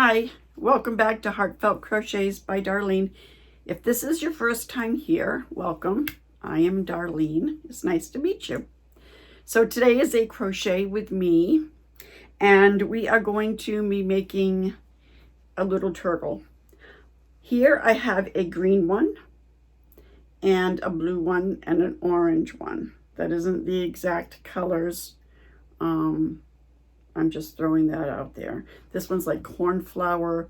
Hi, welcome back to Heartfelt Crochets by Darlene. If this is your first time here, welcome. I am Darlene. It's nice to meet you. So today is a crochet with me, and we are going to be making a little turtle. Here I have a green one and a blue one and an orange one. That isn't the exact colors. I'm just throwing that out there. This one's like cornflower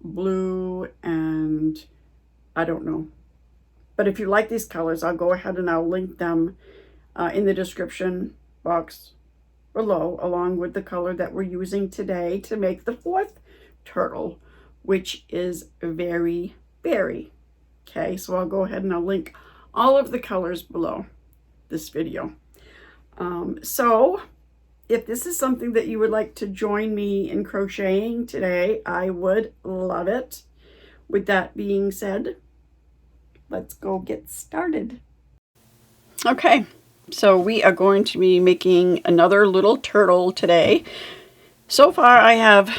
blue, and I don't know. But if you like these colors, I'll go ahead and I'll link them in the description box below, along with the color that we're using today to make the fourth turtle, which is very berry. Okay, so I'll go ahead and I'll link all of the colors below this video. So if this is something that you would like to join me in crocheting today, I would love it. With that being said, let's go get started. Okay, so we are going to be making another little turtle today. So far I have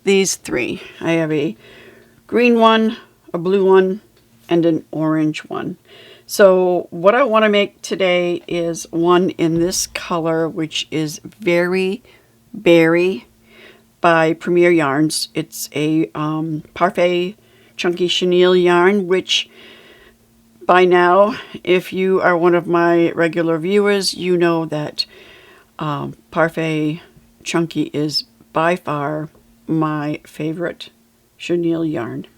these three. I have a green one, a blue one, and an orange one. So what I want to make today is one in this color, which is Very Berry by Premier Yarns. It's a Parfait chunky chenille yarn, which by now, if you are one of my regular viewers, you know that Parfait chunky is by far my favorite chenille yarn.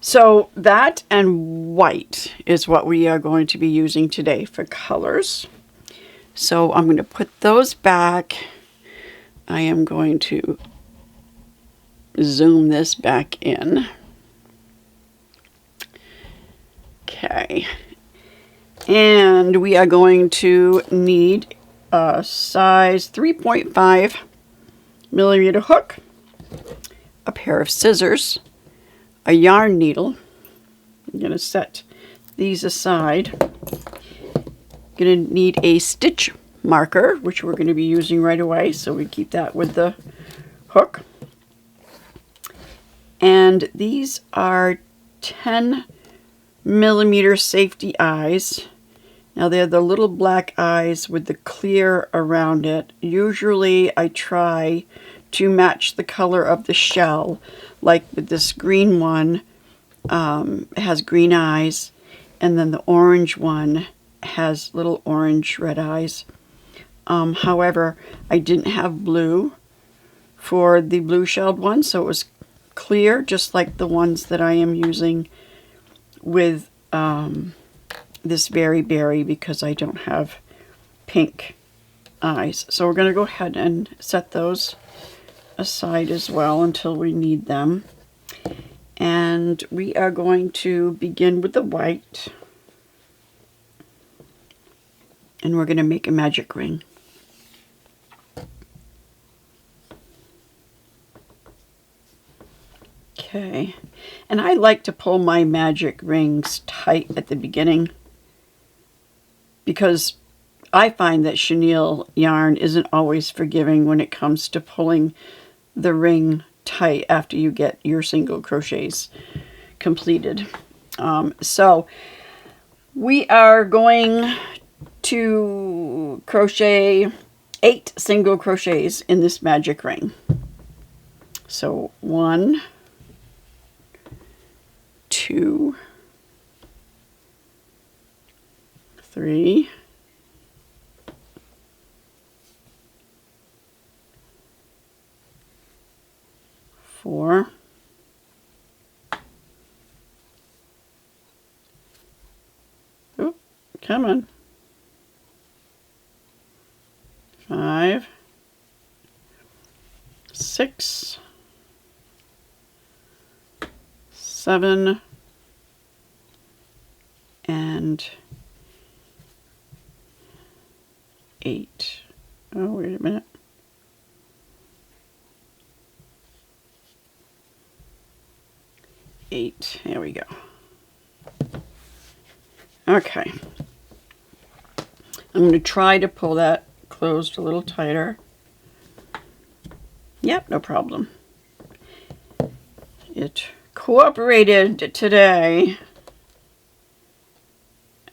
So that and white is what we are going to be using today for colors. So I'm going to put those back. I am going to zoom this back in. Okay. And we are going to need a size 3.5 millimeter hook, a pair of scissors, a yarn needle. I'm going to set these aside. Going to need a stitch marker, which we're going to be using right away, so we keep that with the hook. And these are 10 millimeter safety eyes. Now they're the little black eyes with the clear around it. Usually I try to match the color of the shell. Like with this green one, it has green eyes, and then the orange one has little orange red eyes. However, I didn't have blue for the blue shelled one, so it was clear, just like the ones that I am using with this Very Berry, because I don't have pink eyes. So we're going to go ahead and set those aside as well until we need them. And we are going to begin with the white, and we're going to make a magic ring. Okay, and I like to pull my magic rings tight at the beginning because I find that chenille yarn isn't always forgiving when it comes to pulling the ring tight after you get your single crochets completed. So we are going to crochet 8 single crochets in this magic ring. So 1, 2, 3, 4, 5, 6, 7, and 8. Oh, wait a minute. There we go. Okay. I'm going to try to pull that closed a little tighter. Yep, no problem. It cooperated today.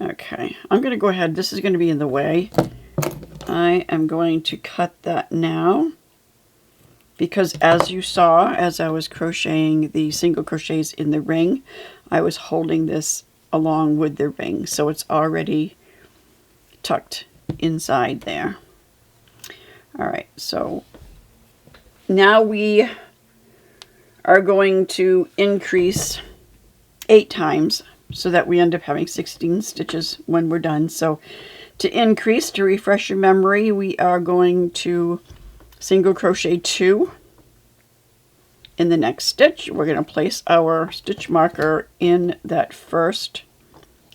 Okay, I'm going to go ahead. This is going to be in the way. I am going to cut that now because as you saw, as I was crocheting the single crochets in the ring, I was holding this along with the ring. So it's already tucked inside there. All right, so now we are going to increase 8 times so that we end up having 16 stitches when we're done. So to increase, to refresh your memory, we are going to single crochet 2 in the next stitch. We're going to place our stitch marker in that first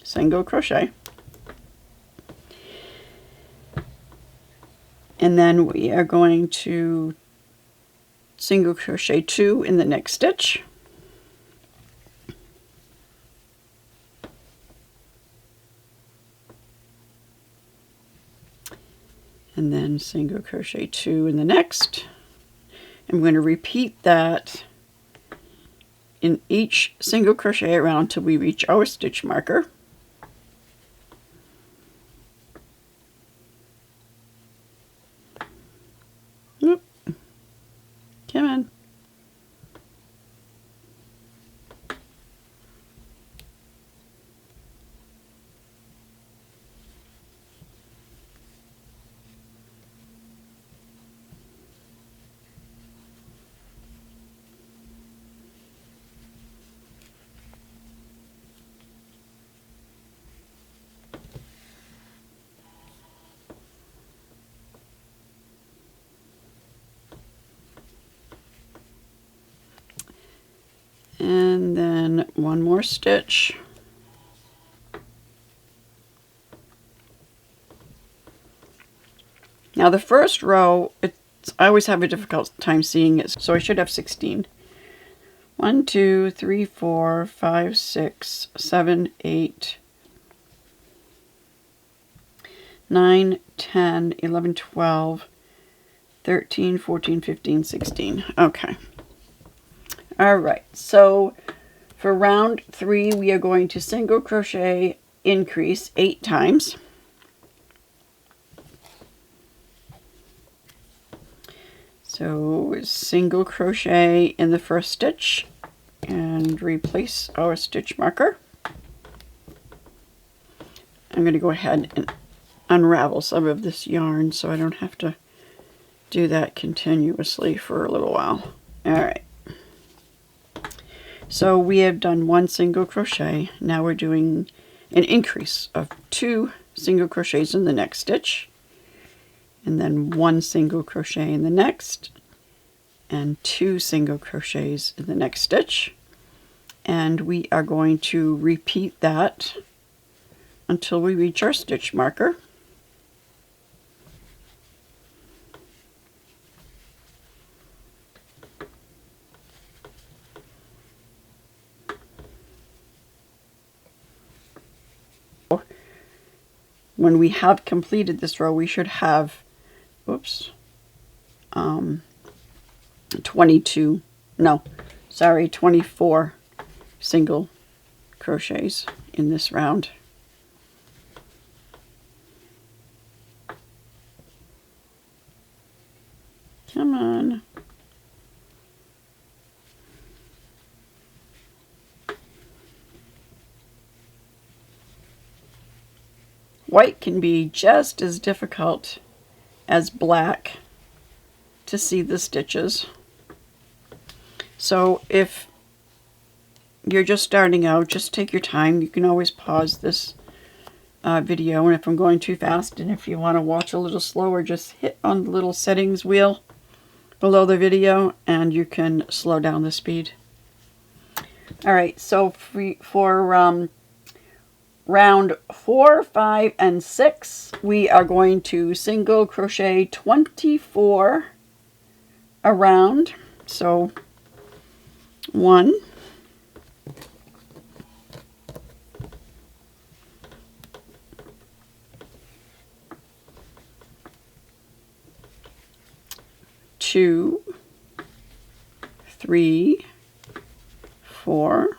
single crochet. And then we are going to single crochet 2 in the next stitch. And then single crochet 2 in the next. I'm going to repeat that in each single crochet around till we reach our stitch marker. Oop. Come on. And then one more stitch. Now the first row, I always have a difficult time seeing it, so I should have 16. 1, 2, 3, 4, 5, 6, 7, 8, 9, 10, 11, 12, 13, 14, 15, 16. Okay. All right, so for round 3, we are going to single crochet increase 8 times. So single crochet in the first stitch and replace our stitch marker. I'm going to go ahead and unravel some of this yarn so I don't have to do that continuously for a little while. All right. So we have done 1 single crochet. Now we're doing an increase of 2 single crochets in the next stitch, and then 1 single crochet in the next, and 2 single crochets in the next stitch. And we are going to repeat that until we reach our stitch marker. When we have completed this row, we should have, 24 single crochets in this round. Come on. White can be just as difficult as black to see the stitches. So if you're just starting out, just take your time. You can always pause this video, and if I'm going too fast, and if you want to watch a little slower, just hit on the little settings wheel below the video and you can slow down the speed. All right, so for round 4, 5, and 6, we are going to single crochet 24 around. So 1, 2, 3, 4,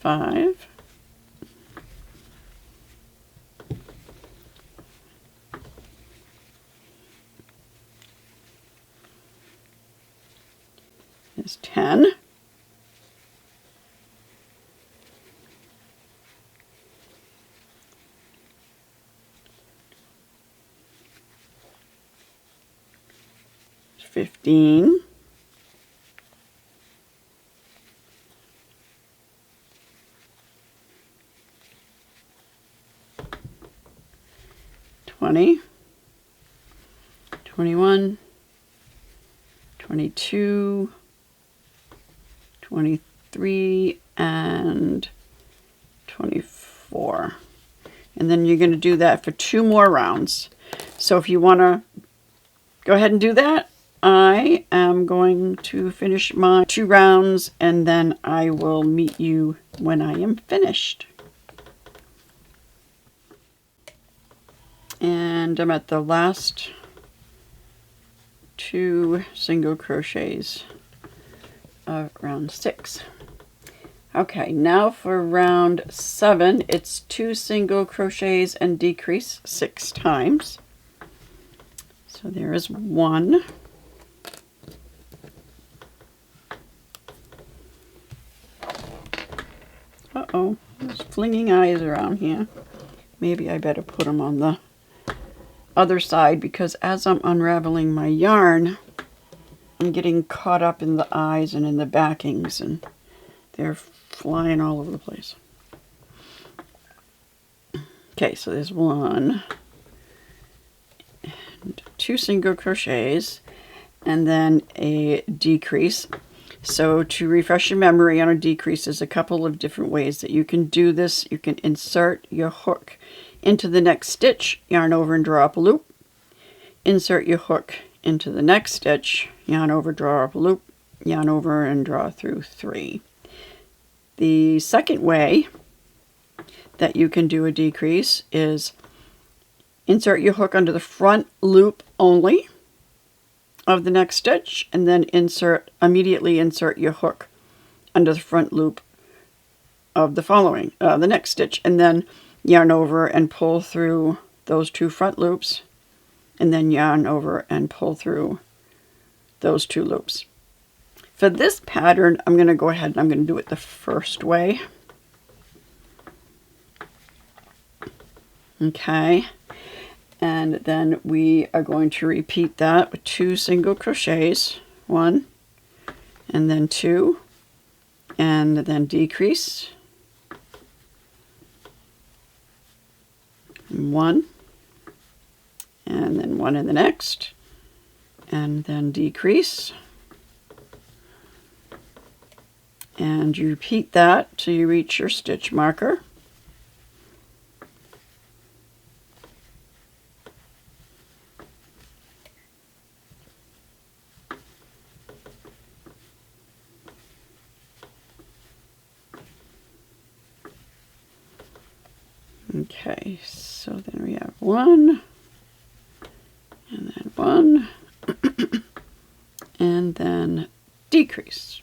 5, 10, 15, 20, 21, 22, 23, and 24. And then you're going to do that for 2 more rounds. So if you want to go ahead and do that, I am going to finish my 2 rounds and then I will meet you when I am finished. And I'm at the last 2 single crochets of round 6. Okay, now for round 7, it's 2 single crochets and decrease 6 times. So there is 1. Uh-oh, there's flinging eyes around here. Maybe I better put them on the other side, because as I'm unraveling my yarn, I'm getting caught up in the eyes and in the backings, and they're flying all over the place. Okay, so there's 1 and 2 single crochets and then a decrease. So to refresh your memory on a decrease, there's a couple of different ways that you can do this. You can insert your hook into the next stitch, yarn over and draw up a loop. Insert your hook into the next stitch, yarn over, draw up a loop, yarn over and draw through 3. The second way that you can do a decrease is insert your hook under the front loop only of the next stitch, and then immediately insert your hook under the front loop of the next stitch, and then yarn over and pull through those 2 front loops, and then yarn over and pull through those 2 loops. For this pattern, I'm going to go ahead and I'm going to do it the first way. Okay, and then we are going to repeat that with 2 single crochets, 1 and then 2, and then decrease, 1, and then 1 in the next, and then decrease, and you repeat that till you reach your stitch marker. Okay, so then we have 1, and then 1, and then decrease.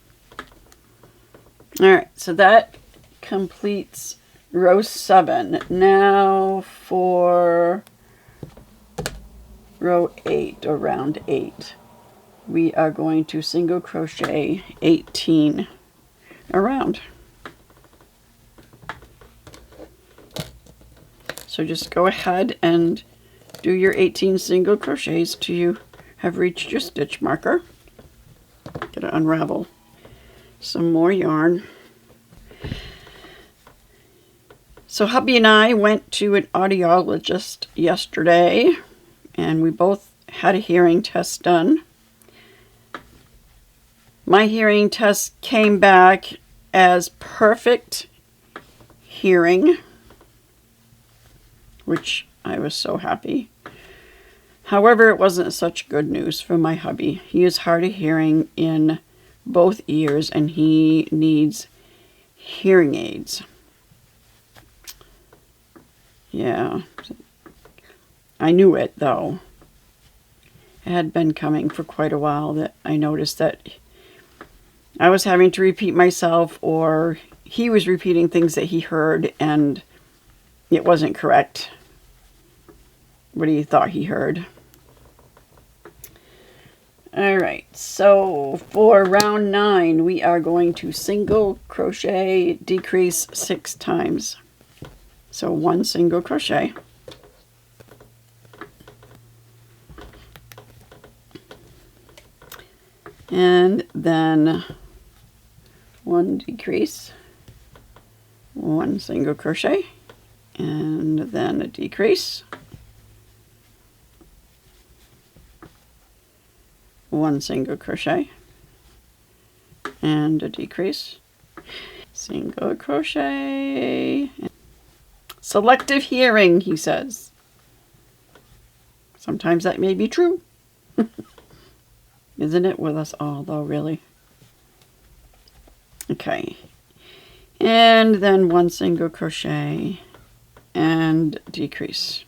All right, so that completes row 7. Now for row 8, or round 8, we are going to single crochet 18 around. So just go ahead and do your 18 single crochets till you have reached your stitch marker. Gotta unravel some more yarn. So hubby and I went to an audiologist yesterday, and we both had a hearing test done. My hearing test came back as perfect hearing, which I was so happy. However, it wasn't such good news for my hubby. He is hard of hearing in both ears, and he needs hearing aids. Yeah, I knew it though. It had been coming for quite a while that I noticed that I was having to repeat myself, or he was repeating things that he heard and it wasn't correct what he thought he heard. All right, so for round 9, we are going to single crochet, decrease 6 times. So 1 single crochet. And then 1 decrease, 1 single crochet, and then a decrease, 1 single crochet, and a decrease, single crochet. Selective hearing, he says. Sometimes that may be true. Isn't it with us all, though, really? Okay. And then 1 single crochet and decrease.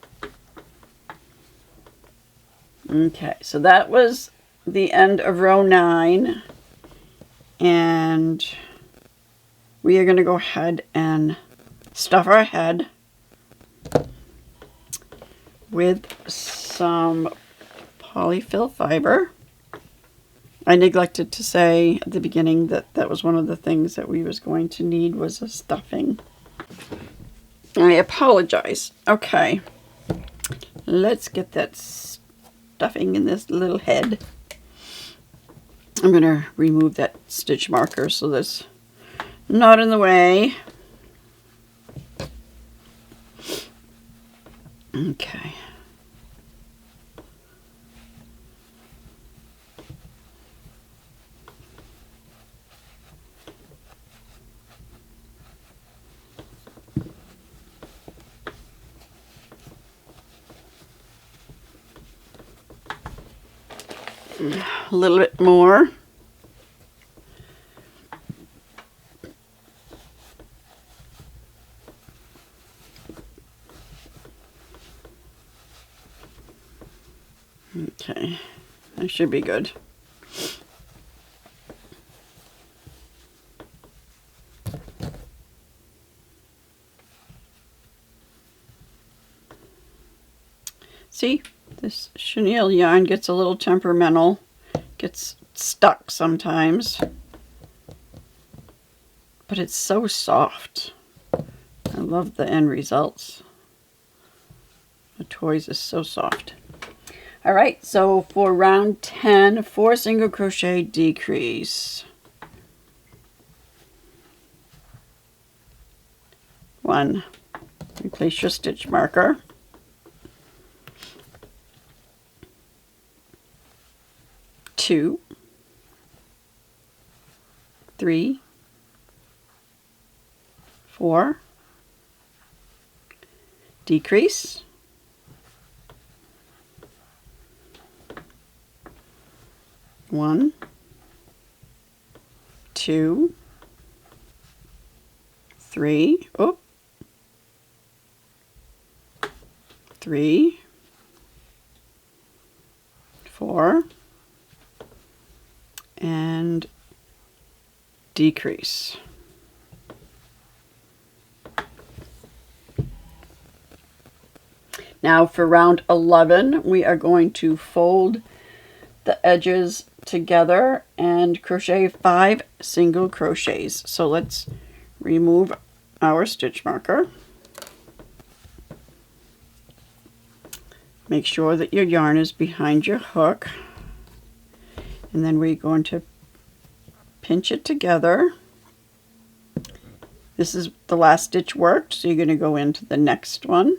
Okay, so that was the end of row 9. And we are going to go ahead and stuff our head with some polyfil fiber. I neglected to say at the beginning that that was one of the things that we was going to need was a stuffing. I apologize. Okay, let's get that stuffing in this little head. I'm going to remove that stitch marker so that's not in the way. Okay. A little bit more. Okay, that should be good. See, this chenille yarn gets a little temperamental, gets stuck sometimes, but it's so soft. I love the end results. The toys is so soft. All right, so for round 10, 4 single crochet, decrease. 1, replace your stitch marker. 2, 3, 4, decrease, 1, 2, 3, 3, 4, and decrease. Now for round 11, we are going to fold the edges together and crochet 5 single crochets. So let's remove our stitch marker. Make sure that your yarn is behind your hook. And then we're going to pinch it together. This is the last stitch worked, so you're going to go into the next one.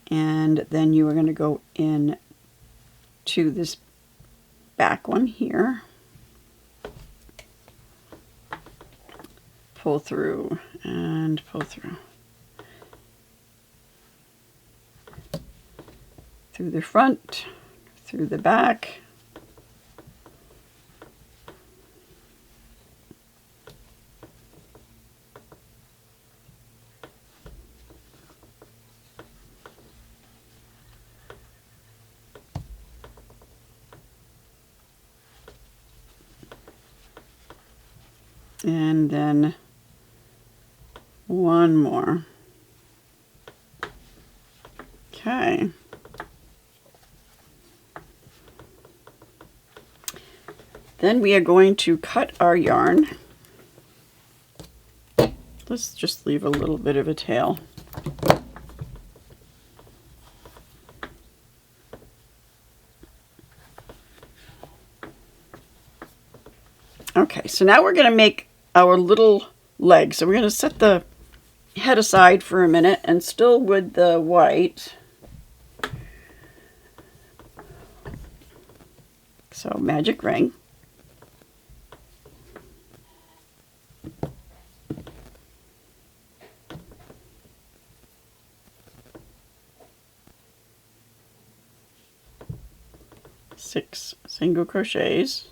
And then you are going to go in to this back one here. Pull through and pull through. Through the front, through the back. And then one more. Okay. Then we are going to cut our yarn. Let's just leave a little bit of a tail. Okay, so now we're going to make our little legs. So we're going to set the head aside for a minute, and still with the white. So magic ring. Six single crochets.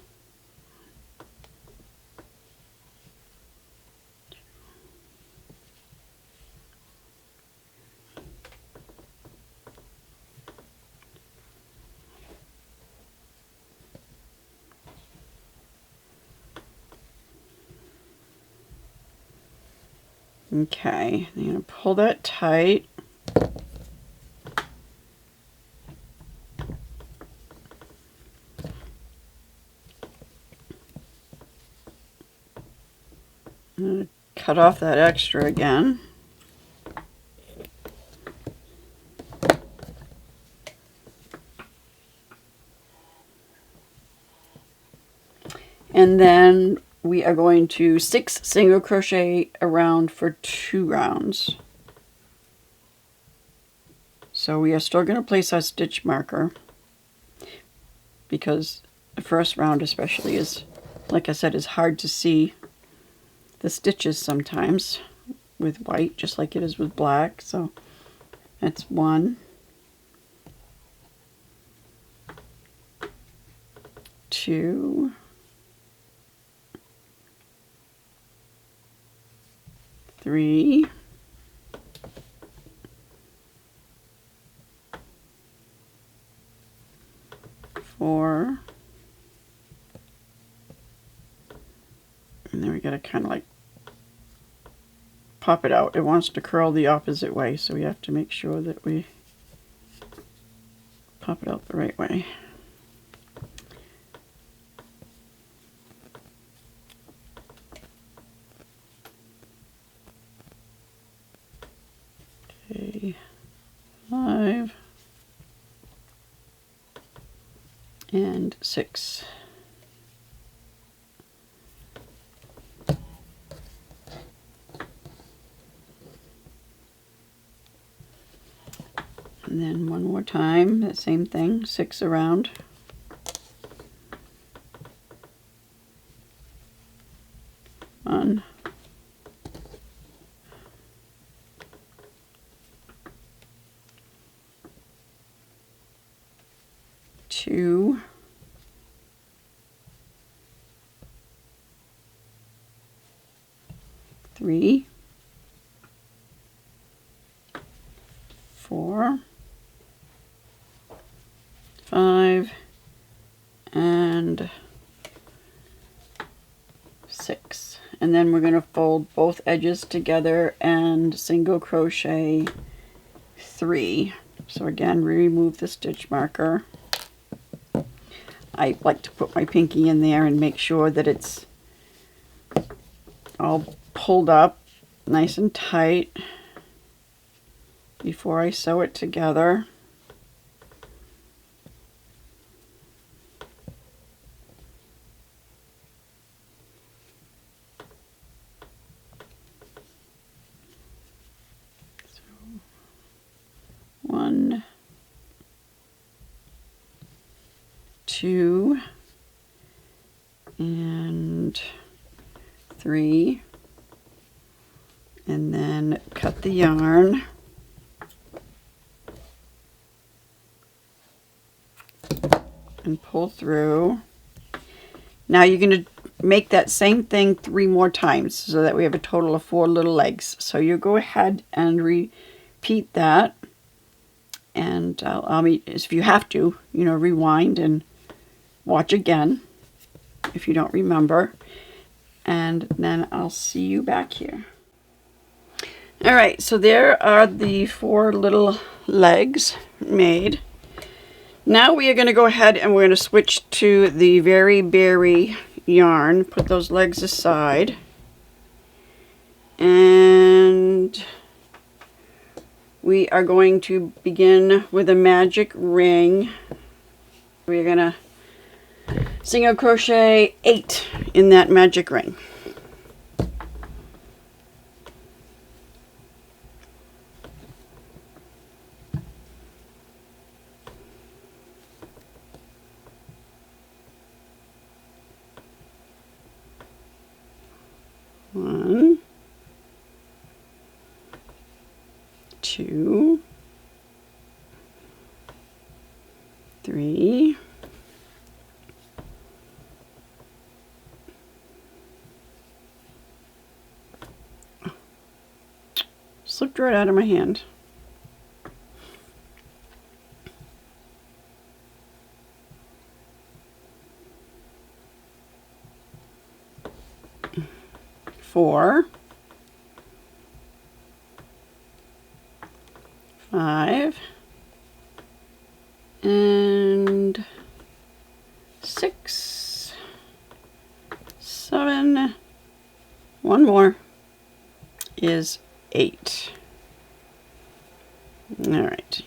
Okay, I'm going to pull that tight. I'm going to cut off that extra again. And then we are going to 6 single crochet around for 2 rounds. So we are still going to place our stitch marker, because the first round especially is, like I said, is hard to see the stitches sometimes with white, just like it is with black. So that's 1, 2, 3, 4, and then we got to kind of like pop it out. It wants to curl the opposite way, so we have to make sure that we pop it out the right way. Okay, 5 and 6. And then one more time, that same thing, 6 around. One, 2, 3, 4, 5, and 6. And then we're going to fold both edges together and single crochet 3. So again, remove the stitch marker. I like to put my pinky in there and make sure that it's all pulled up nice and tight before I sew it together. So 1, 2, and 3, and then cut the yarn. And pull through. Now you're going to make that same thing 3 more times so that we have a total of 4 little legs. So you go ahead and repeat that, and if you have to, rewind and watch again if you don't remember. and then I'll see you back here. All right, so there are the 4 little legs made. Now we are going to go ahead and we're going to switch to the Very Berry yarn. Put those legs aside. And we are going to begin with a magic ring. We're going to single crochet 8 in that magic ring. One, 2, 3, 4. Slipped right out of my hand. 4, 5, and 6, 7. One more is 8. All right,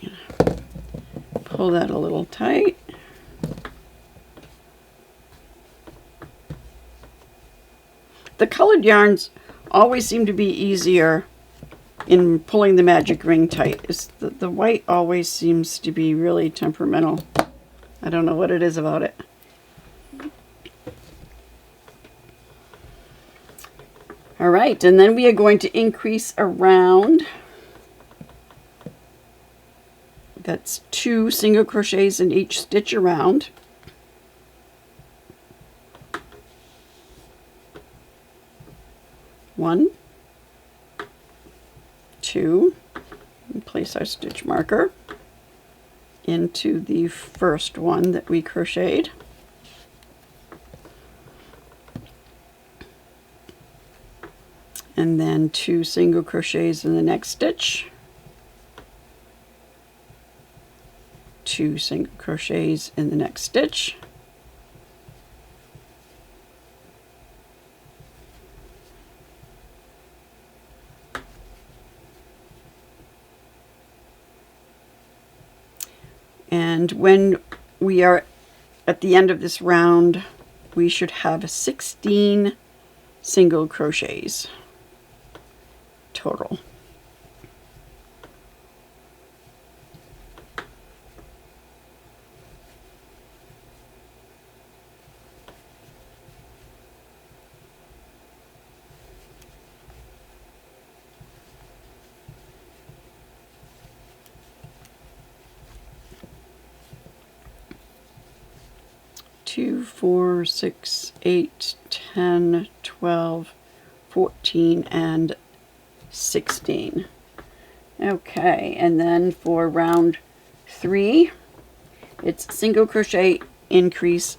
pull that a little tight. The colored yarns always seem to be easier in pulling the magic ring tight. The white always seems to be really temperamental. I don't know what it is about it. All right, and then we are going to increase around. That's 2 single crochets in each stitch around. One, 2, and place our stitch marker into the first one that we crocheted. And then 2 single crochets in the next stitch. 2 single crochets in the next stitch. And when we are at the end of this round, we should have 16 single crochets total. Two, 4, 6, 8, 10, 12, 14, and 16. Okay, and then for round 3, it's single crochet increase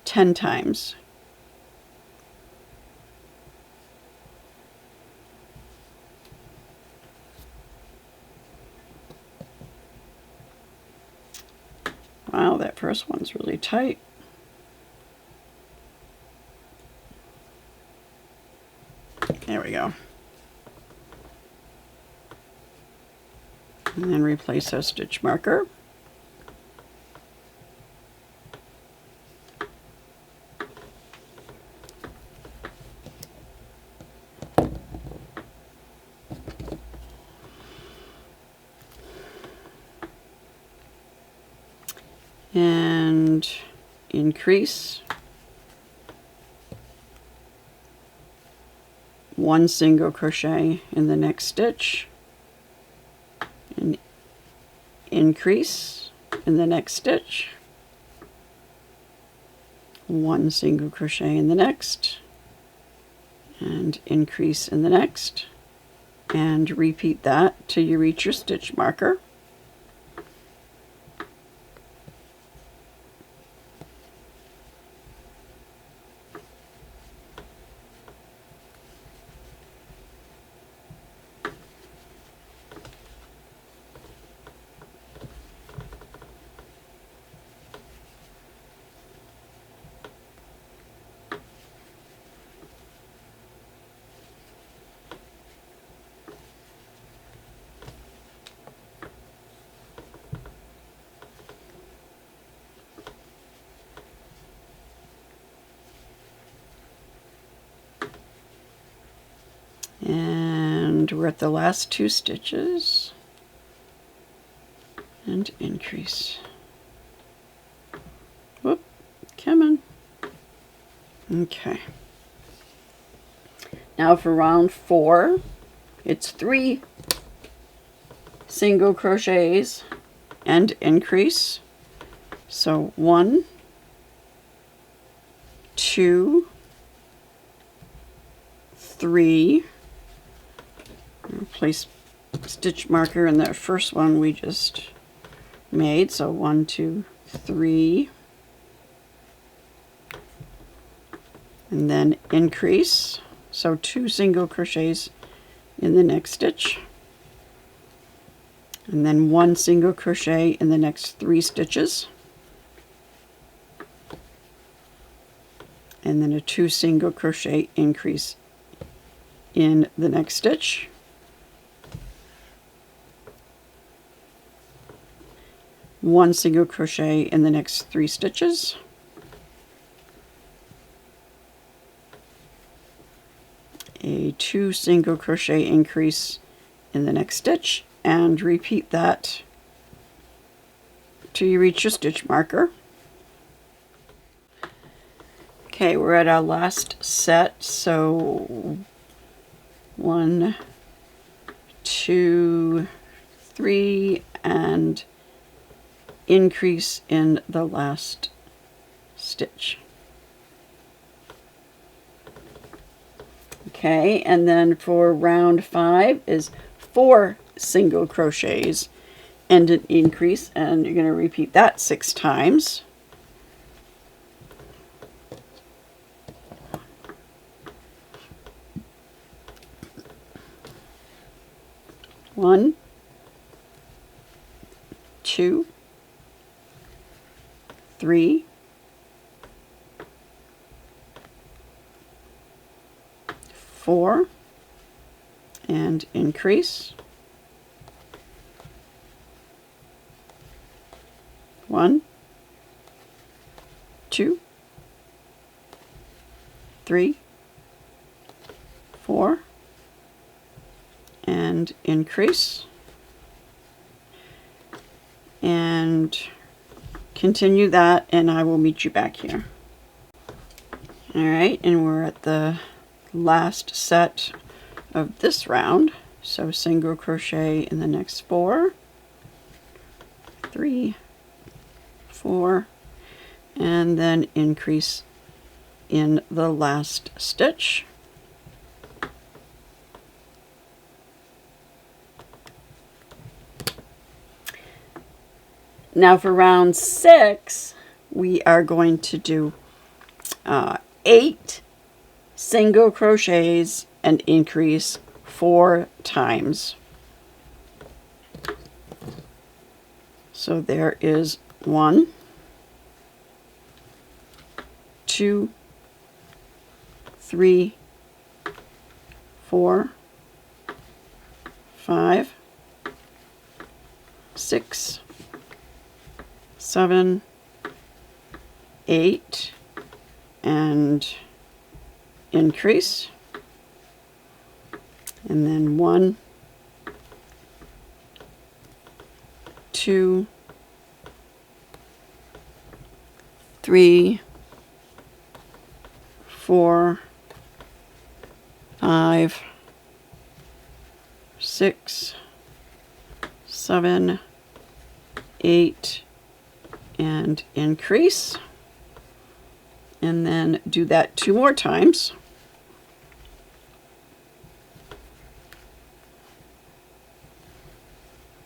10 times. Wow, that first one's really tight. There we go. And then replace our stitch marker. And increase 1 single crochet in the next stitch, and increase in the next stitch, 1 single crochet in the next, and increase in the next, and repeat that till you reach your stitch marker. And we're at the last 2 stitches. And increase. Whoop, come on. Okay. Now for round 4, it's 3 single crochets and increase. So 1, 2, 3. Place stitch marker in the first one we just made. So 1, 2, 3. And then increase. So 2 single crochets in the next stitch. And then 1 single crochet in the next 3 stitches. And then a 2 single crochet increase in the next stitch. One single crochet in the next 3 stitches. A 2 single crochet increase in the next stitch, and repeat that till you reach your stitch marker. Okay, we're at our last set, so 1, 2, 3, and increase in the last stitch. Okay, and then for round 5 is 4 single crochets and an increase, and you're going to repeat that 6 times. One, 2, 3, 4, and increase. 1, 2, 3, 4, and increase. And continue that, and I will meet you back here. All right, and we're at the last set of this round. So single crochet in the next 4, 3, 4, and then increase in the last stitch. Now for round 6, we are going to do 8 single crochets and increase 4 times. So there is 1, 2, 3, 4, 5, 6, 7, 8, and increase, and then 1, 2, 3, 4, 5, 6, 7, 8, and increase, and then do that 2 more times.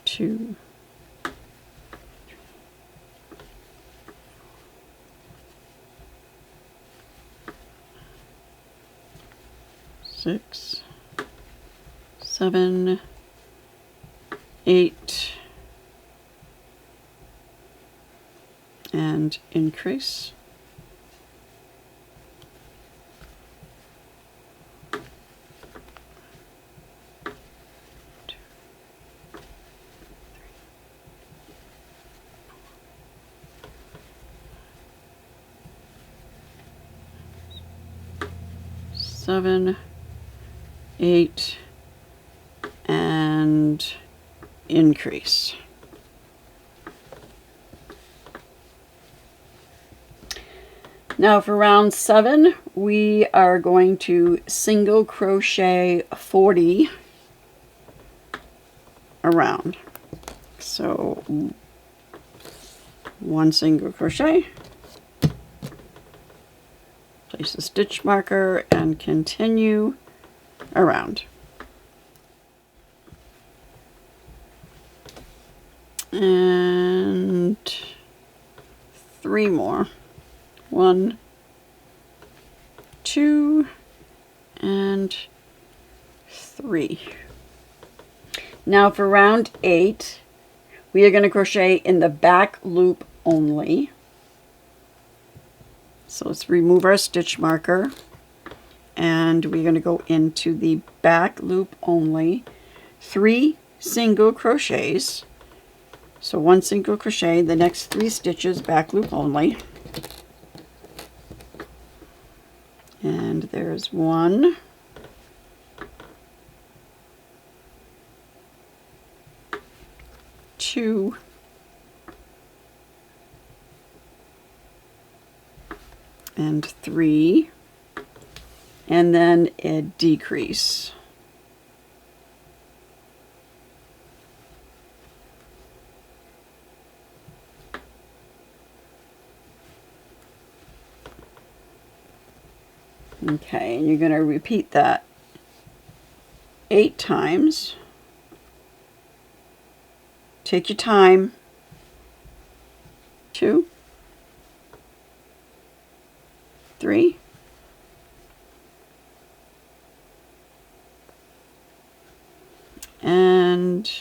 Two, 6, 7, 8, and increase. Seven, 8, and increase. Now for round 7, we are going to single crochet 40 around. So 1 single crochet, place a stitch marker, and continue around. And 3 more. 1, 2, and 3. Now for round 8, we are going to crochet in the back loop only. So let's remove our stitch marker, and we're going to go into the back loop only. 3 single crochets. So 1 single crochet, the next 3 stitches back loop only. And there's 1, 2, and 3, and then a decrease. Okay, and you're going to repeat that 8 times. Take your time. 2, 3, and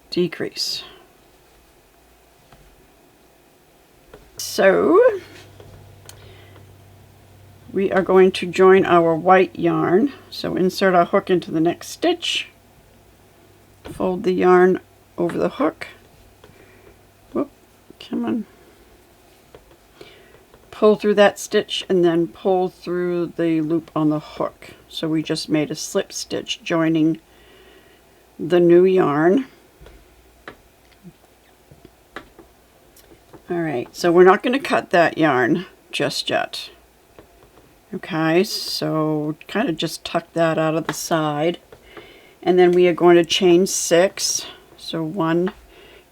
decrease. So we are going to join our white yarn. So insert our hook into the next stitch, fold the yarn over the hook, whoop, come on, pull through that stitch, and then pull through the loop on the hook. So we just made a slip stitch joining the new yarn. Alright, so we're not going to cut that yarn just yet. Okay, so kind of just tuck that out of the side, and then we are going to chain 6. So 1,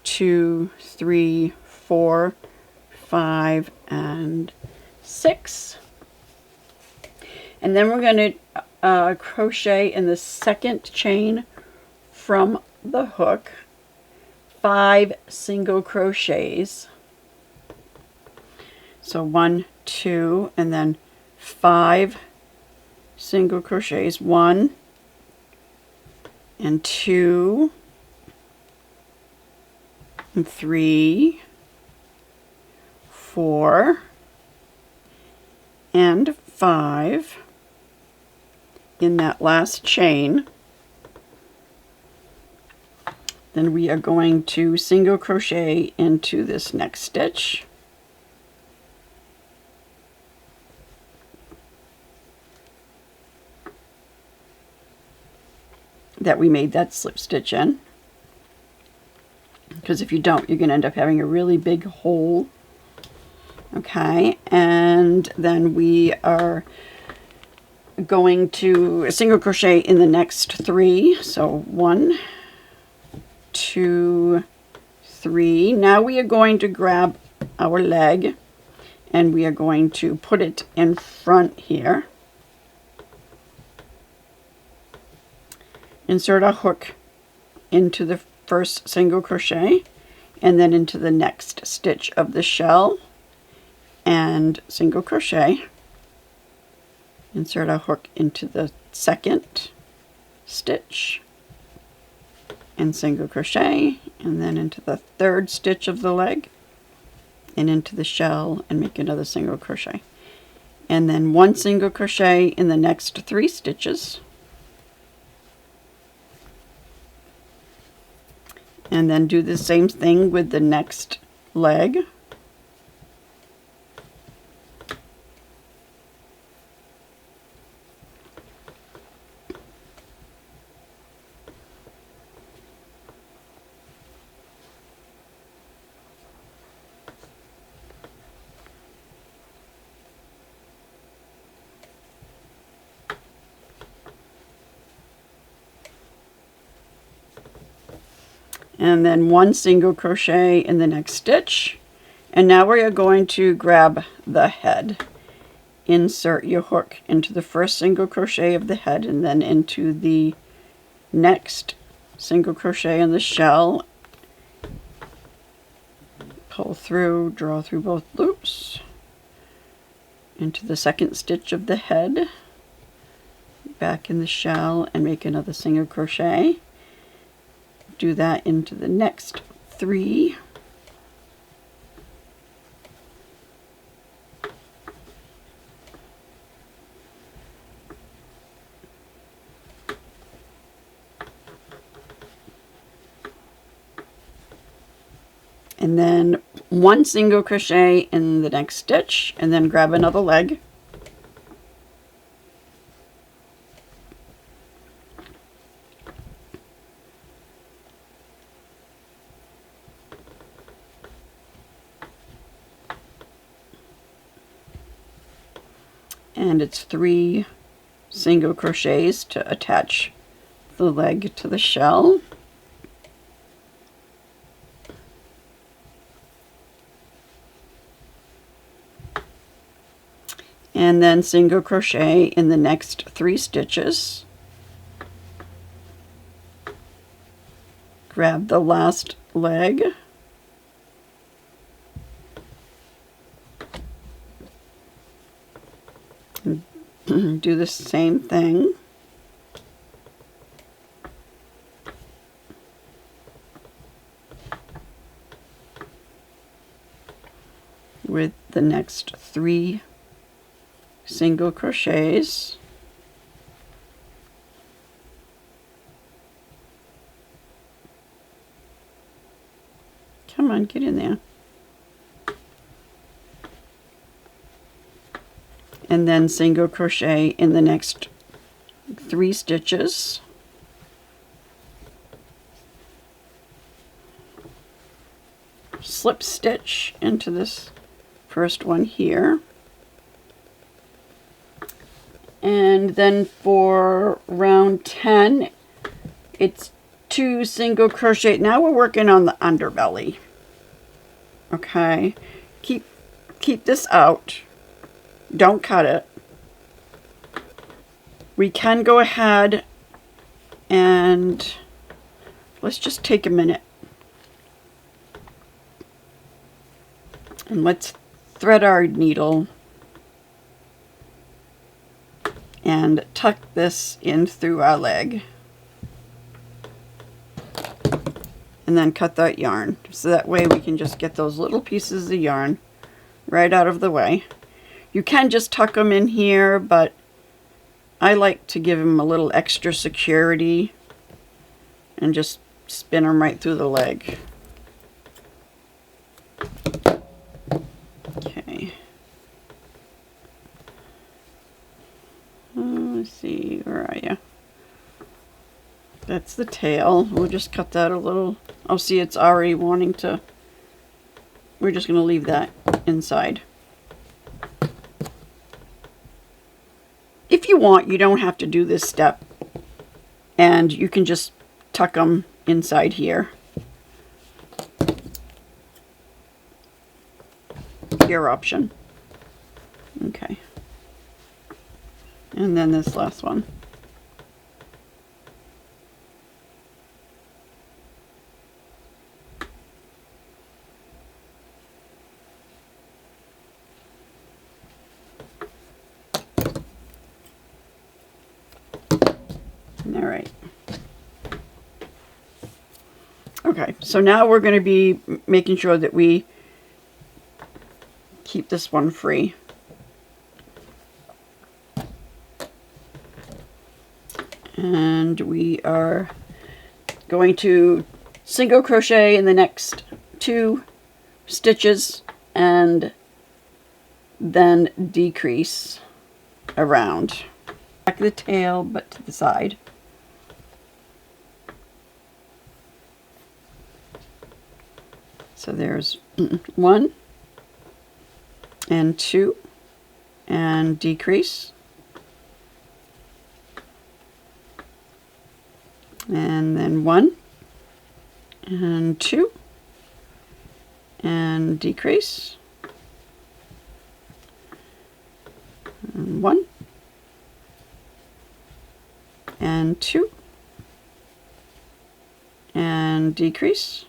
2, 3, 4, 5, and 6. And then we're going to crochet in the second chain from the hook 5 single crochets. So 1, 2, and then 5 single crochets, 1 and 2 and 3, 4 and 5 in that last chain. Then we are going to single crochet into this next stitch. That we made that slip stitch in, because if you don't, you're going to end up having a really big hole. Okay, and then we are going to single crochet in the next 3. So 1, 2, 3. Now we are going to grab our leg, and we are going to put it in front here. Insert our hook into the first single crochet, and then into the next stitch of the shell, and single crochet. Insert our hook into the second stitch, and single crochet, and then into the third stitch of the leg, and into the shell, and make another single crochet. And then 1 single crochet in the next 3 stitches. And then do the same thing with the next leg. and then 1 single crochet in the next stitch. And now we are going to grab the head. Insert your hook into the first single crochet of the head and then into the next single crochet in the shell. Pull through, draw through both loops into the second stitch of the head, back in the shell, and make another single crochet. Do that into the next 3. And then 1 single crochet in the next stitch, and then grab another leg. And it's 3 single crochets to attach the leg to the shell. And then single crochet in the next 3 stitches. Grab the last leg. And do the same thing. With the next 3 single crochets. Come on, get in there. And then single crochet in the next 3 stitches. Slip stitch into this first one here. And then for round 10, it's 2 single crochet. Now we're working on the underbelly. Okay, keep this out. Don't cut it. We can go ahead and let's just take a minute and let's thread our needle and tuck this in through our leg. And then cut that yarn. So that way we can just get those little pieces of yarn right out of the way. You can just tuck them in here, but I like to give them a little extra security and just spin them right through the leg. Okay. Let's see, where are you? That's the tail. We'll just cut that a little. Oh, see, it's already wanting to. We're just going to leave that inside. If you want, you don't have to do this step. And you can just tuck them inside here. Your option. Okay. And then this last one. All right. Okay, so now we're going to be making sure that we keep this one free. And we are going to single crochet in the next 2 stitches and then decrease around. Back of the tail, but to the side. So there's 1 and 2 and decrease. And then 1 and 2, and decrease, and 1, and 2, and decrease,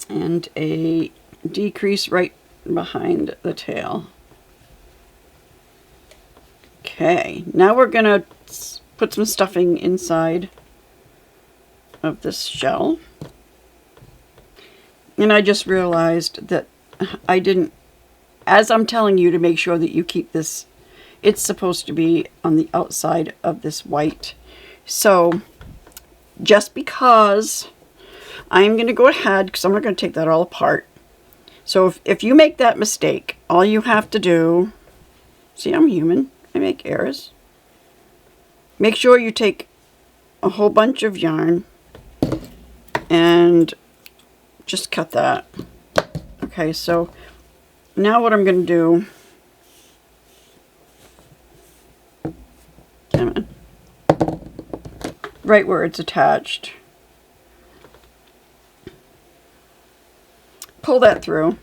and a decrease right behind the tail. Okay, now we're going to put some stuffing inside of this shell. And I just realized that I didn't, as I'm telling you to make sure that you keep this, it's supposed to be on the outside of this white. So just because I'm going to go ahead, because I'm not going to take that all apart. So if you make that mistake, all you have to do, see, I'm human, I make errors. Make sure you take a whole bunch of yarn and just cut that. Okay, so now what I'm going to do, come on, right where it's attached, pull that through.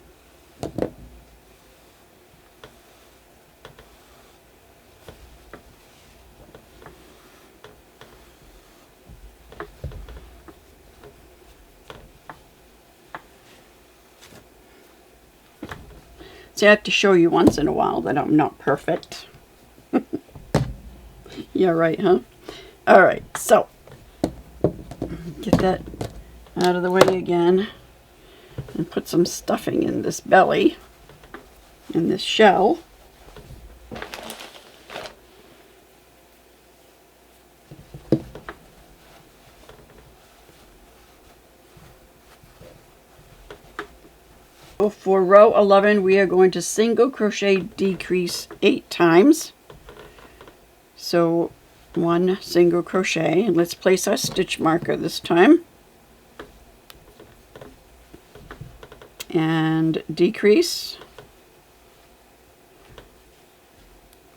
See, I have to show you once in a while that I'm not perfect. Yeah, right, huh? All right, so get that out of the way again and put some stuffing in this belly, in this shell. For row 11, we are going to single crochet decrease 8 times. So 1 single crochet, and let's place our stitch marker this time. And decrease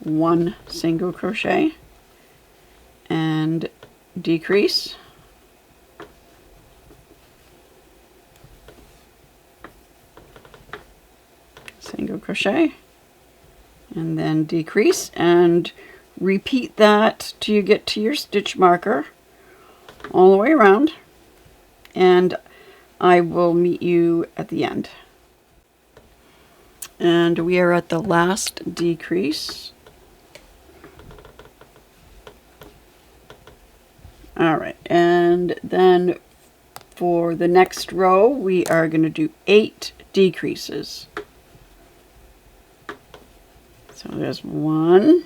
1 single crochet, and decrease, single crochet, and then decrease, and repeat that till you get to your stitch marker all the way around, and I will meet you at the end. And we are at the last decrease. All right, and then for the next row we are going to do 8 decreases. So there's 1,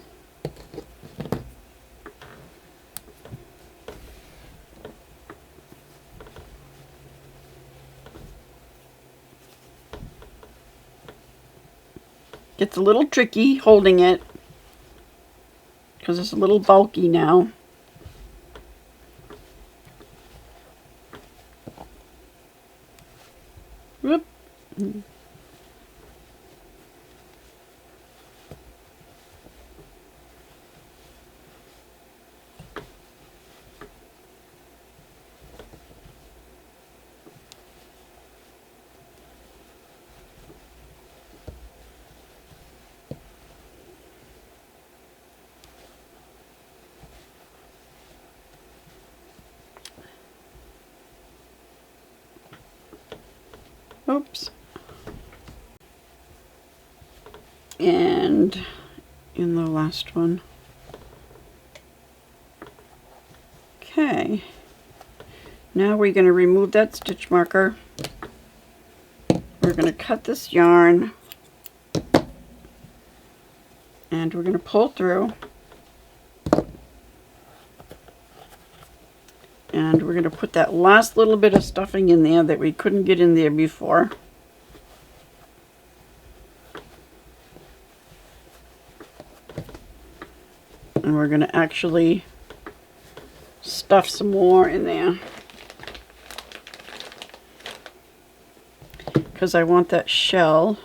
gets a little tricky holding it because it's a little bulky now. Whoop. Oops. And in the last one. Okay. Now we're going to remove that stitch marker. We're going to cut this yarn. And we're going to pull through. And we're going to put that last little bit of stuffing in there that we couldn't get in there before. And we're going to actually stuff some more in there, because I want that shell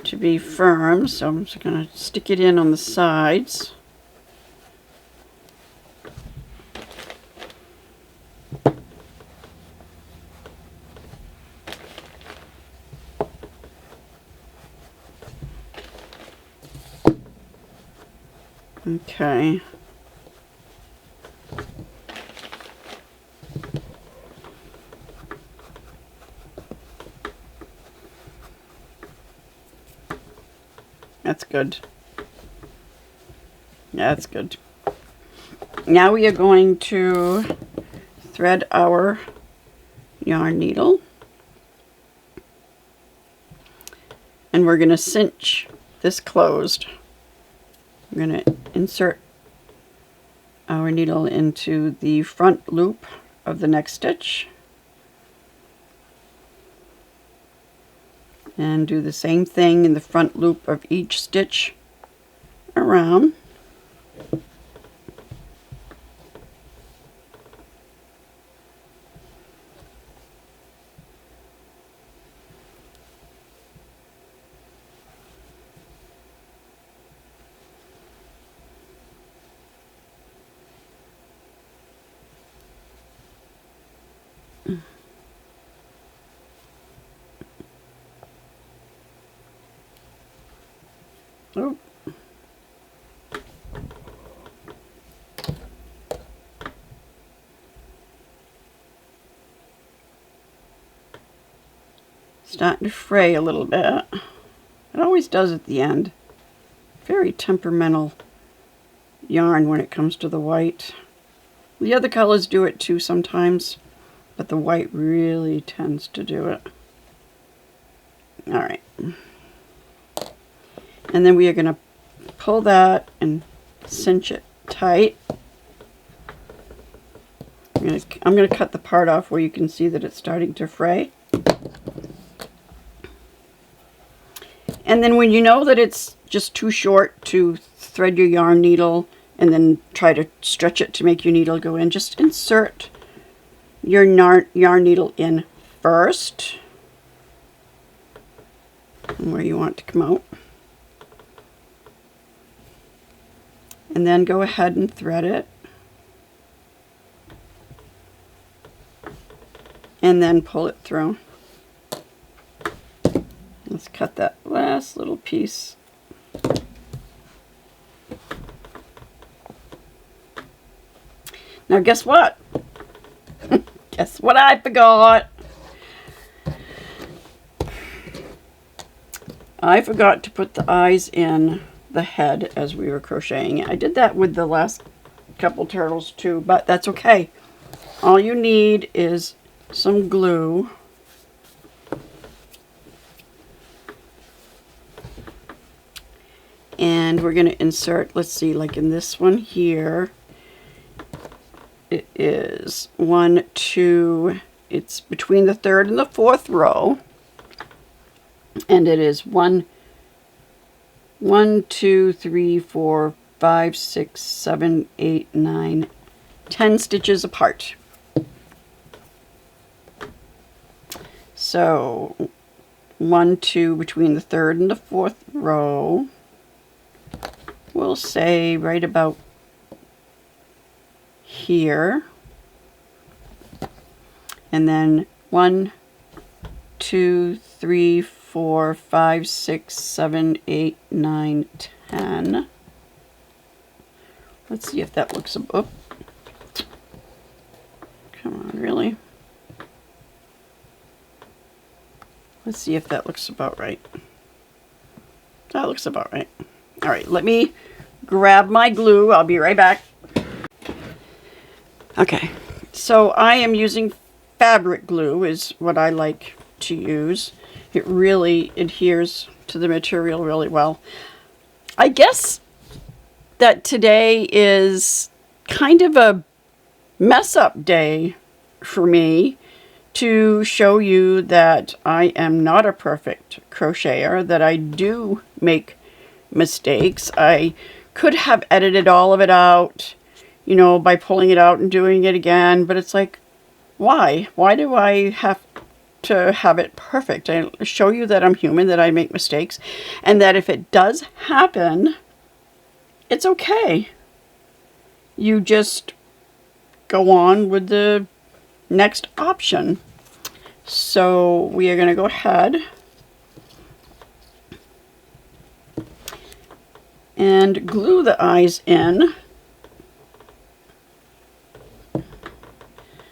to be firm. So I'm just going to stick it in on the sides. Okay. That's good. Yeah, that's good. Now we are going to thread our yarn needle. And we're going to cinch this closed. We're going to insert our needle into the front loop of the next stitch. And do the same thing in the front loop of each stitch around. Oh. Starting to fray a little bit. It always does at the end. Very temperamental yarn when it comes to the white. The other colors do it too sometimes, but the white really tends to do it. All right. And then we are going to pull that and cinch it tight. I'm going to cut the part off where you can see that it's starting to fray. And then when you know that it's just too short to thread your yarn needle and then try to stretch it to make your needle go in, just insert your yarn needle in first, where you want it to come out. And then go ahead and thread it. And then pull it through. Let's cut that last little piece. Now guess what? Guess what I forgot? I forgot to put the eyes in the head as we were crocheting. I did that with the last couple turtles too, but that's okay. All you need is some glue. And we're going to insert, let's see, like in this one here, it is 1, 2, it's between the 3rd and the 4th row. And it is 1, 2, 3, 4, 5, 6, 7, 8, 9, 10 stitches apart. So 1, 2 between the 3rd and the 4th row. We'll say right about here. And then 1, 2, 3, 4, 5, 6, 7, 8, 9, 10. Let's see if that looks up. Come on, really? Let's see if that looks about right. That looks about right. All right, let me grab my glue. I'll be right back. Okay, so I am using fabric glue is what I like to use. It really adheres to the material really well. I guess that today is kind of a mess up day for me to show you that I am not a perfect crocheter, that I do make mistakes. I could have edited all of it out, you know, by pulling it out and doing it again, but it's like, why? Why do I have to have it perfect? I show you that I'm human, that I make mistakes, and that if it does happen, it's okay. You just go on with the next option. So we are going to go ahead and glue the eyes in.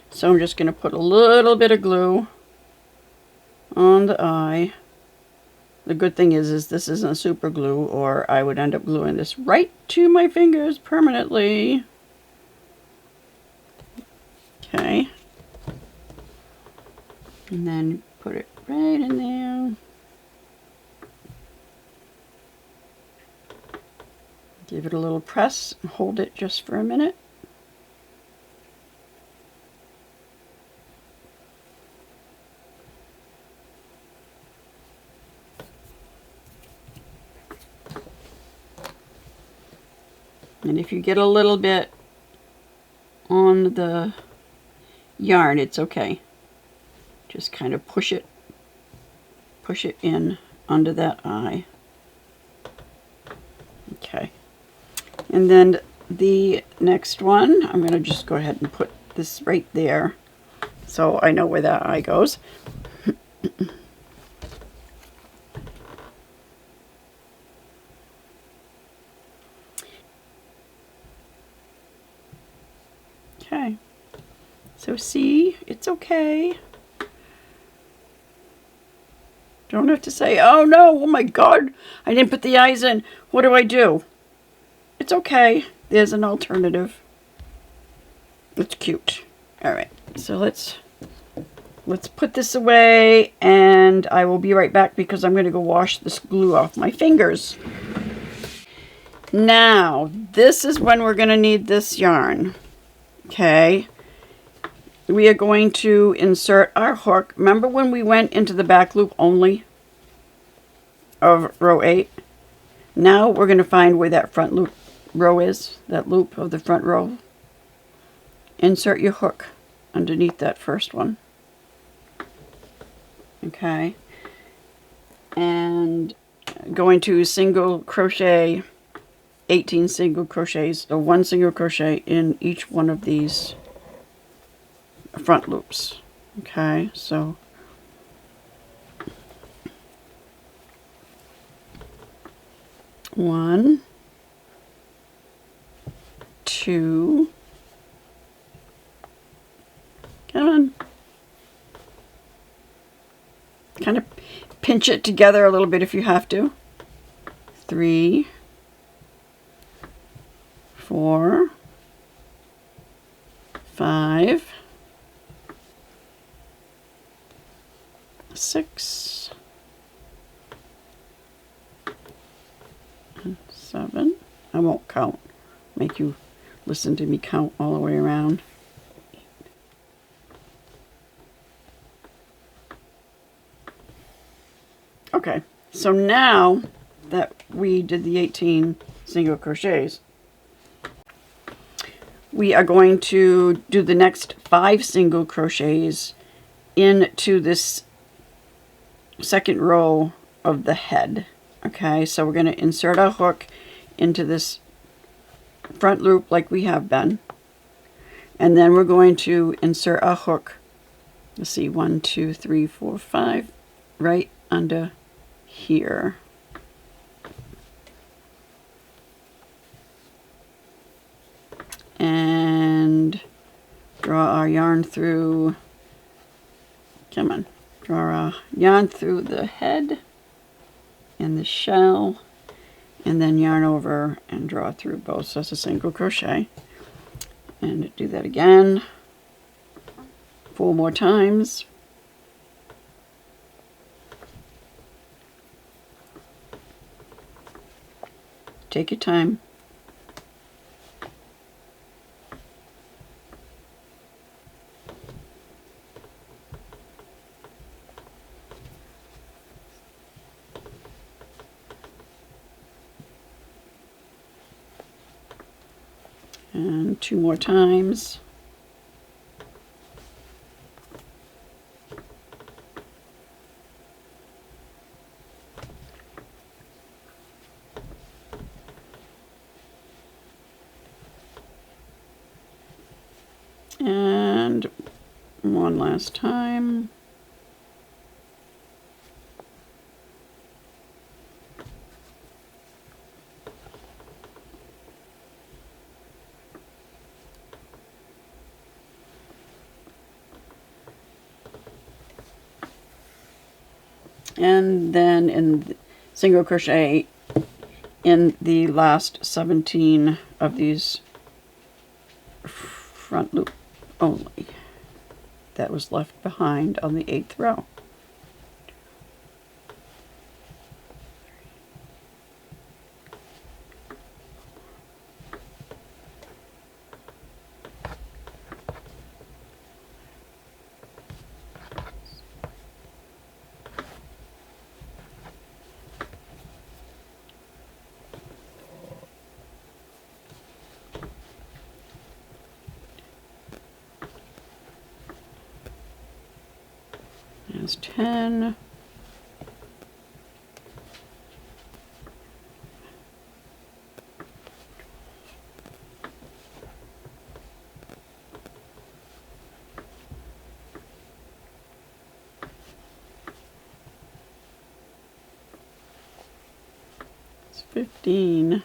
So I'm just going to put a little bit of glue on the eye. The good thing is this isn't super glue, or I would end up gluing this right to my fingers permanently. Okay. And then put it right in there. Give it a little press and hold it just for a minute. And if you get a little bit on the yarn, it's okay. Just kind of push it in under that eye. Okay. And then the next one, I'm going to just go ahead and put this right there so I know where that eye goes. Okay. So see, it's okay. Don't have to say, oh no, oh my God, I didn't put the eyes in. What do I do? It's okay. There's an alternative. It's cute. All right, so let's put this away, and I will be right back because I'm going to go wash this glue off my fingers. Now, this is when we're going to need this yarn. Okay. We are going to insert our hook. Remember when we went into the back loop only of row 8? Now we're going to find where that front loop row is, that loop of the front row. Insert your hook underneath that first one. Okay. And going to single crochet, 18 single crochets, or 1 single crochet in each one of these front loops. Okay, so one, two, come on, kind of pinch it together a little bit if you have to. 3, 4, 5, 6, and 7. I won't count. Make you listen to me count all the way around. Okay, so now that we did the 18 single crochets, we are going to do the next 5 single crochets into this second row of the head. Okay, so we're going to insert our hook into this front loop like we have been, and then we're going to insert our hook, let's see, 1, 2, 3, 4, 5, right under here. And draw our yarn through, come on, draw our yarn through the head and the shell, and then yarn over and draw through both. So that's a single crochet. And do that again 4 more times. Take your time. And 2 more times. And 1 last time. and then in single crochet in the last 17 of these front loop only that was left behind on the 8th row. There's 10. It's 15.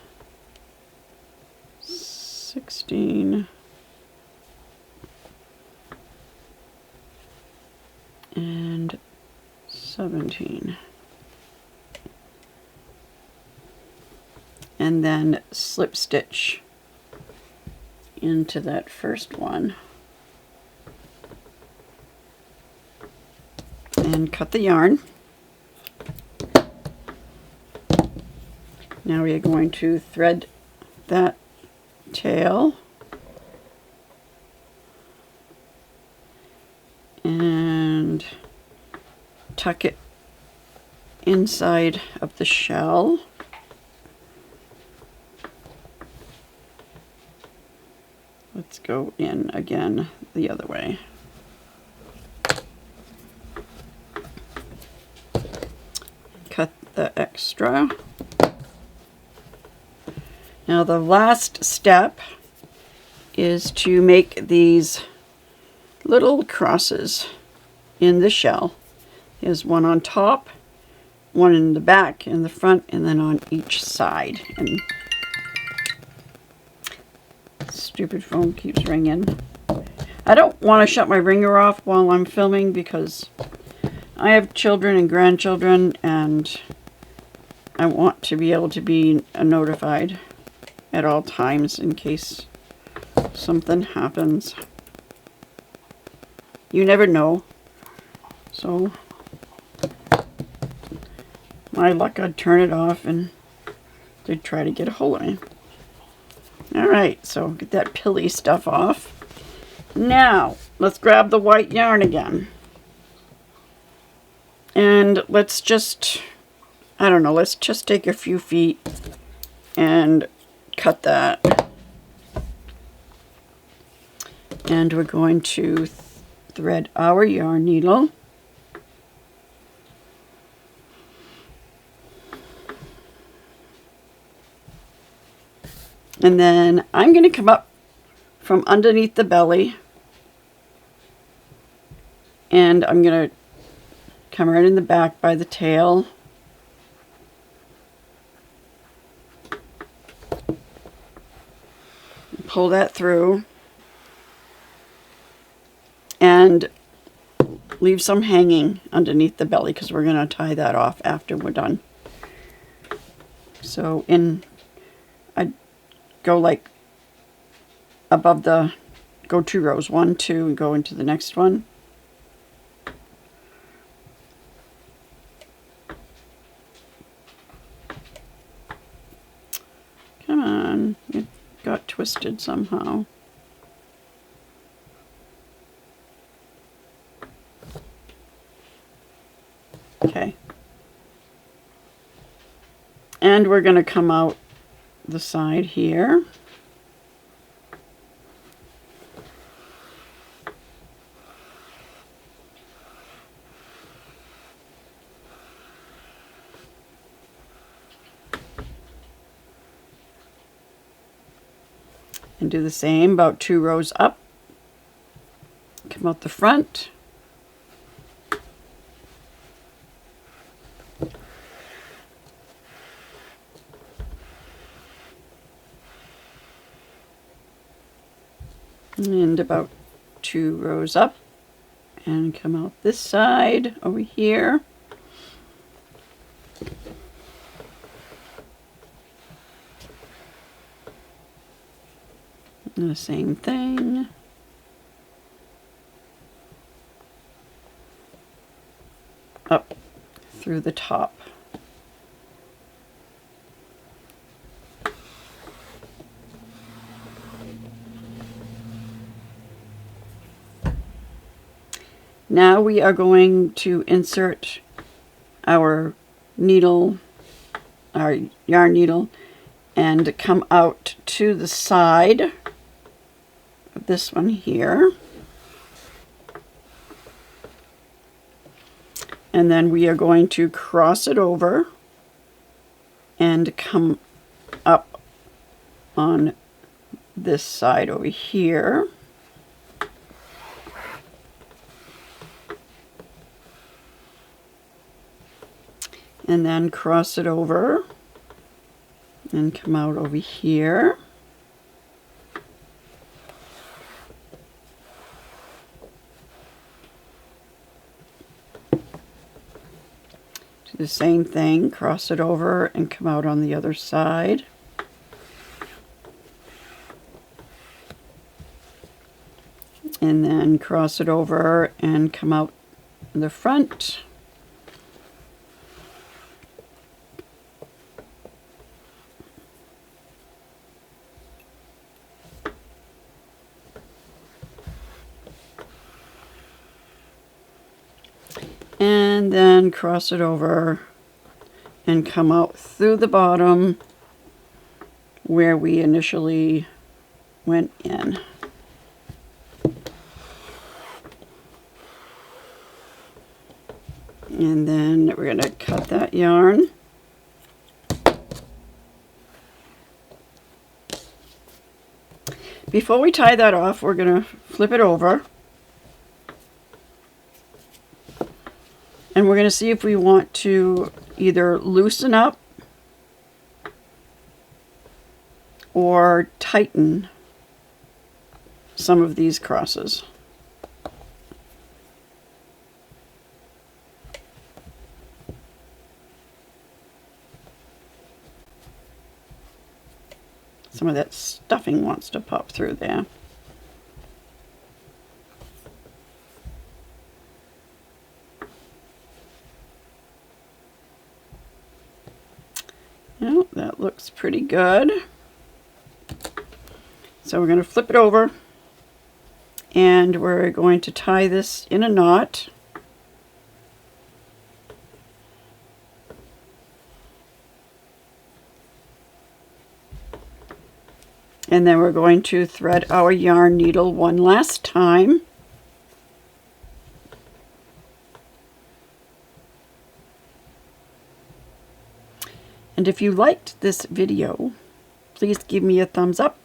16. And 17. And then slip stitch into that first one. And cut the yarn. Now we are going to thread that tail and tuck it inside of the shell. Let's go in again the other way. Cut the extra. Now the last step is to make these little crosses in the shell. There's one on top, one in the back, in the front, and then on each side. And stupid phone keeps ringing. I don't want to shut my ringer off while I'm filming because I have children and grandchildren, and I want to be able to be notified at all times in case something happens. You never know. So, my luck, I'd turn it off and they'd try to get a hold of me. Alright, so get that pilly stuff off. Now, let's grab the white yarn again. And let's just, I don't know, let's just take a few feet and cut that. And we're going to thread our yarn needle. And then I'm going to come up from underneath the belly, and I'm going to come right in the back by the tail. Pull that through and leave some hanging underneath the belly because we're going to tie that off after we're done. So I go like above the, go 2 rows, 1, 2, and go into the next one. Come on, it got twisted somehow. Okay. And we're going to come out the side here. And do the same, about 2 rows up. Come out the front. And about 2 rows up and come out this side over here. And the same thing. Up through the top. Now we are going to insert our needle, our yarn needle, and come out to the side of this one here. And then we are going to cross it over and come up on this side over here. And then cross it over and come out over here. Do the same thing, cross it over and come out on the other side. And then cross it over and come out the front. And then cross it over and come out through the bottom where we initially went in. And then we're going to cut that yarn. Before we tie that off, we're going to flip it over. And we're going to see if we want to either loosen up or tighten some of these crosses. Some of that stuffing wants to pop through there. Well, that looks pretty good. So we're going to flip it over and we're going to tie this in a knot. And then we're going to thread our yarn needle one last time. And if you liked this video, please give me a thumbs up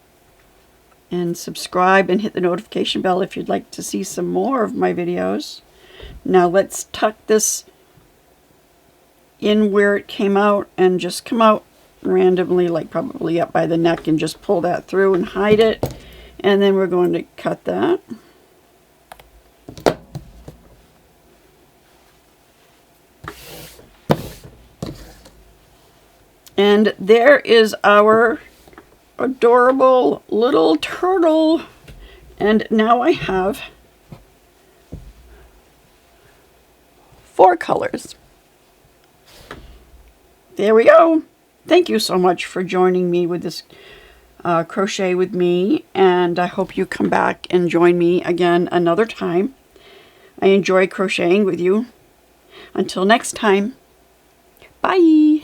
and subscribe and hit the notification bell if you'd like to see some more of my videos. Now let's tuck this in where it came out and just come out randomly, like probably up by the neck, and just pull that through and hide it. And then we're going to cut that. And there is our adorable little turtle. And now I have 4 colors. There we go. Thank you so much for joining me with this crochet with me, and I hope you come back and join me again another time. I enjoy crocheting with you. Until next time, bye.